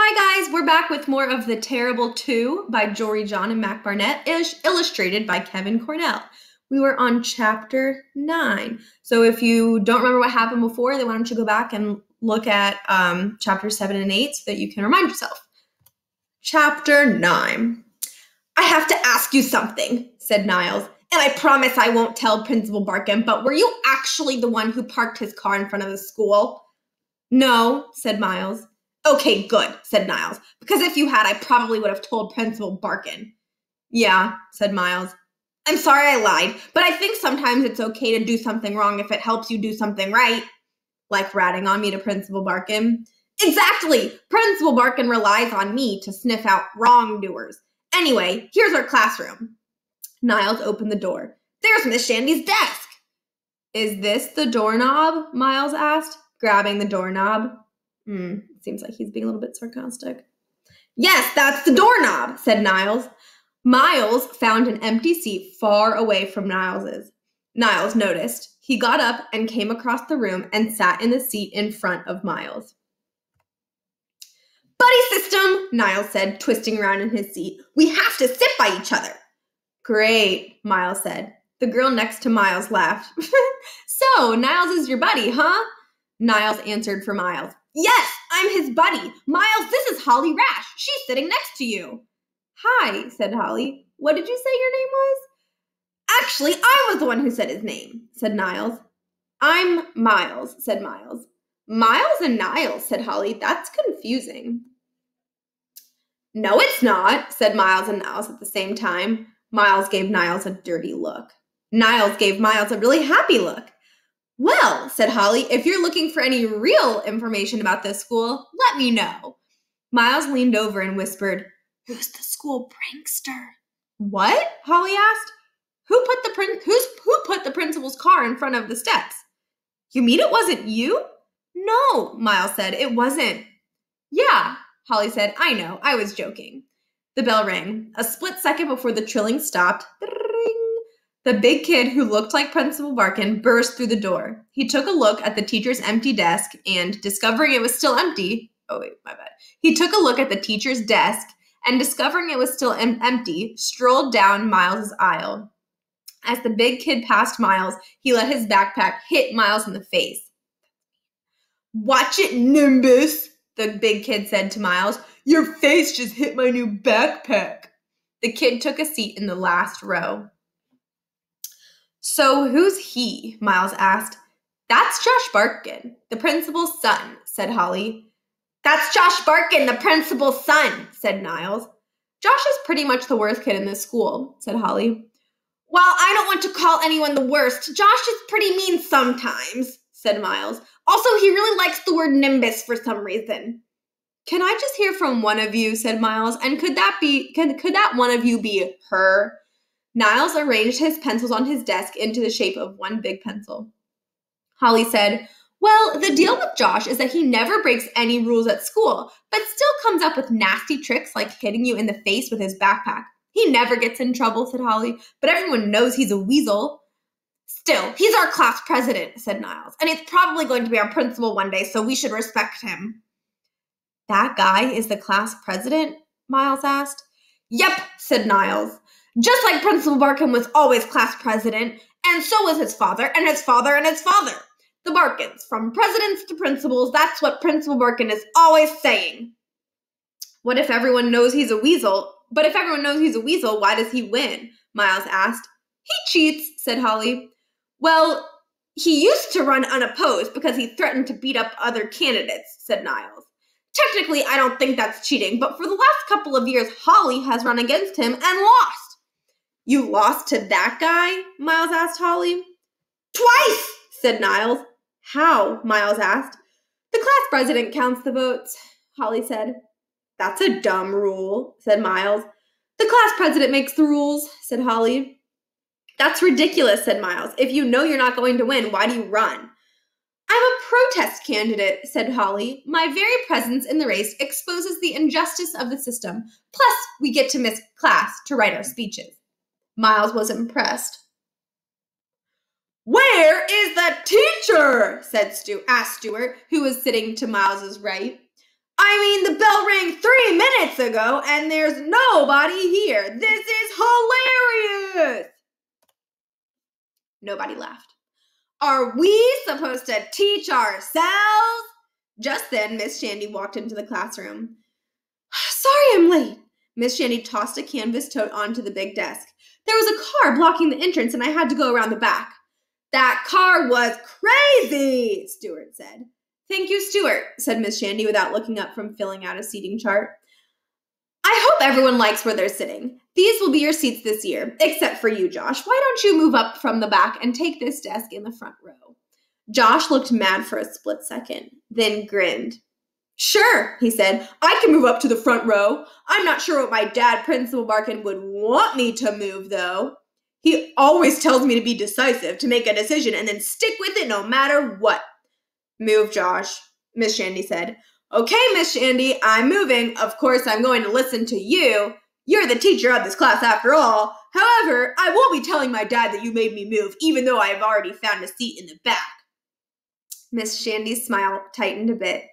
Hi guys, we're back with more of The Terrible Two by Jory John and Mac Barnett, illustrated by Kevin Cornell. We were on chapter 9. So if you don't remember what happened before, then why don't you go back and look at chapters 7 and 8 so that you can remind yourself. Chapter 9. I have to ask you something, said Niles, and I promise I won't tell Principal Barkin, but were you actually the one who parked his car in front of the school? No, said Miles. Okay, good, said Niles, because if you had, I probably would have told Principal Barkin. Yeah, said Miles. I'm sorry I lied, but I think sometimes it's okay to do something wrong if it helps you do something right. Like ratting on me to Principal Barkin. Exactly! Principal Barkin relies on me to sniff out wrongdoers. Anyway, here's our classroom. Niles opened the door. There's Miss Shandy's desk. Is this the doorknob? Miles asked, grabbing the doorknob. Seems like he's being a little bit sarcastic. Yes, that's the doorknob, said Niles. Miles found an empty seat far away from Niles's. Niles noticed. He got up and came across the room and sat in the seat in front of Miles. Buddy system, Niles said, twisting around in his seat. We have to sit by each other. Great, Miles said. The girl next to Miles laughed. So, Niles is your buddy, huh? Niles answered for Miles. Yes, I'm his buddy. Miles, this is Holly Rash. She's sitting next to you. Hi, said Holly. What did you say your name was? Actually, I was the one who said his name, said Niles. I'm Miles, said Miles. Miles and Niles, said Holly. That's confusing. No, it's not, said Miles and Niles at the same time. Miles gave Niles a dirty look. Niles gave Miles a really happy look. Well, said Holly, if you're looking for any real information about this school, let me know. Miles leaned over and whispered, Who's the school prankster? What? Holly asked. Who put the principal's car in front of the steps? You mean it wasn't you? No, Miles said, it wasn't. Yeah, Holly said, I know, I was joking. The bell rang. A split second before the trilling stopped. The big kid who looked like Principal Barkin burst through the door. He took a look at the teacher's empty desk and, discovering it was still empty, He took a look at the teacher's desk and, discovering it was still empty, strolled down Miles's aisle. As the big kid passed Miles, he let his backpack hit Miles in the face. Watch it, Nimbus, the big kid said to Miles. Your face just hit my new backpack. The kid took a seat in the last row. So who's he? Miles asked. That's Josh Barkin, the principal's son, said Holly. That's Josh Barkin, the principal's son, said Niles. Josh is pretty much the worst kid in this school, said Holly. Well, I don't want to call anyone the worst. Josh is pretty mean sometimes, said Miles. Also, he really likes the word Nimbus for some reason. Can I just hear from one of you, said Miles, and could that one of you be her? Niles arranged his pencils on his desk into the shape of one big pencil. Holly said, Well, the deal with Josh is that he never breaks any rules at school, but still comes up with nasty tricks like hitting you in the face with his backpack. He never gets in trouble, said Holly, but everyone knows he's a weasel. Still, he's our class president, said Niles, and he's probably going to be our principal one day, so we should respect him. That guy is the class president? Miles asked. Yep, said Niles. Just like Principal Barkin was always class president, and so was his father, and his father, and his father. The Barkins, from presidents to principals, that's what Principal Barkin is always saying. What if everyone knows he's a weasel? But if everyone knows he's a weasel, why does he win? Miles asked. He cheats, said Holly. Well, he used to run unopposed because he threatened to beat up other candidates, said Niles. Technically, I don't think that's cheating, but for the last couple of years, Holly has run against him and lost. You lost to that guy? Miles asked Holly. Twice, said Niles. How? Miles asked. The class president counts the votes, Holly said. That's a dumb rule, said Miles. The class president makes the rules, said Holly. That's ridiculous, said Miles. If you know you're not going to win, why do you run? I'm a protest candidate, said Holly. My very presence in the race exposes the injustice of the system. Plus, we get to miss class to write our speeches. Miles was impressed. Where is the teacher? Asked Stuart, who was sitting to Miles's right. I mean, the bell rang minutes ago, and there's nobody here. This is hilarious. Nobody laughed. Are we supposed to teach ourselves? Just then, Miss Shandy walked into the classroom. Sorry I'm late. Miss Shandy tossed a canvas tote onto the big desk. There was a car blocking the entrance, and I had to go around the back. That car was crazy, Stuart said. Thank you, Stuart, said Miss Shandy without looking up from filling out a seating chart. I hope everyone likes where they're sitting. These will be your seats this year, except for you, Josh. Why don't you move up from the back and take this desk in the front row? Josh looked mad for a split second, then grinned. Sure, he said. I can move up to the front row. I'm not sure what my dad, Principal Barkin, would want me to move, though. He always tells me to be decisive, to make a decision, and then stick with it no matter what. Move, Josh, Miss Shandy said. Okay, Miss Shandy, I'm moving. Of course, I'm going to listen to you. You're the teacher of this class after all. However, I won't be telling my dad that you made me move, even though I have already found a seat in the back. Miss Shandy's smile tightened a bit.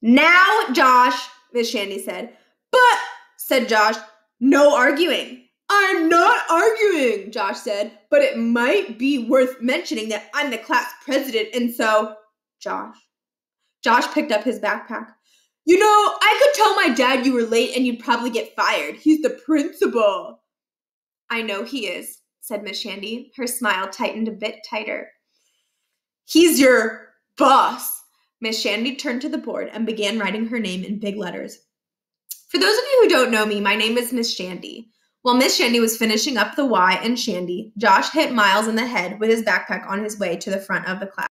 Now, Josh, Miss Shandy said. But, said Josh, no arguing. I'm not arguing, Josh said, but it might be worth mentioning that I'm the class president, and so, Josh picked up his backpack. You know, I could tell my dad you were late and you'd probably get fired. He's the principal. I know he is, said Miss Shandy. Her smile tightened a bit tighter. He's your boss. Miss Shandy turned to the board and began writing her name in big letters. For those of you who don't know me, my name is Miss Shandy. While Miss Shandy was finishing up the Y in Shandy, Josh hit Miles in the head with his backpack on his way to the front of the class.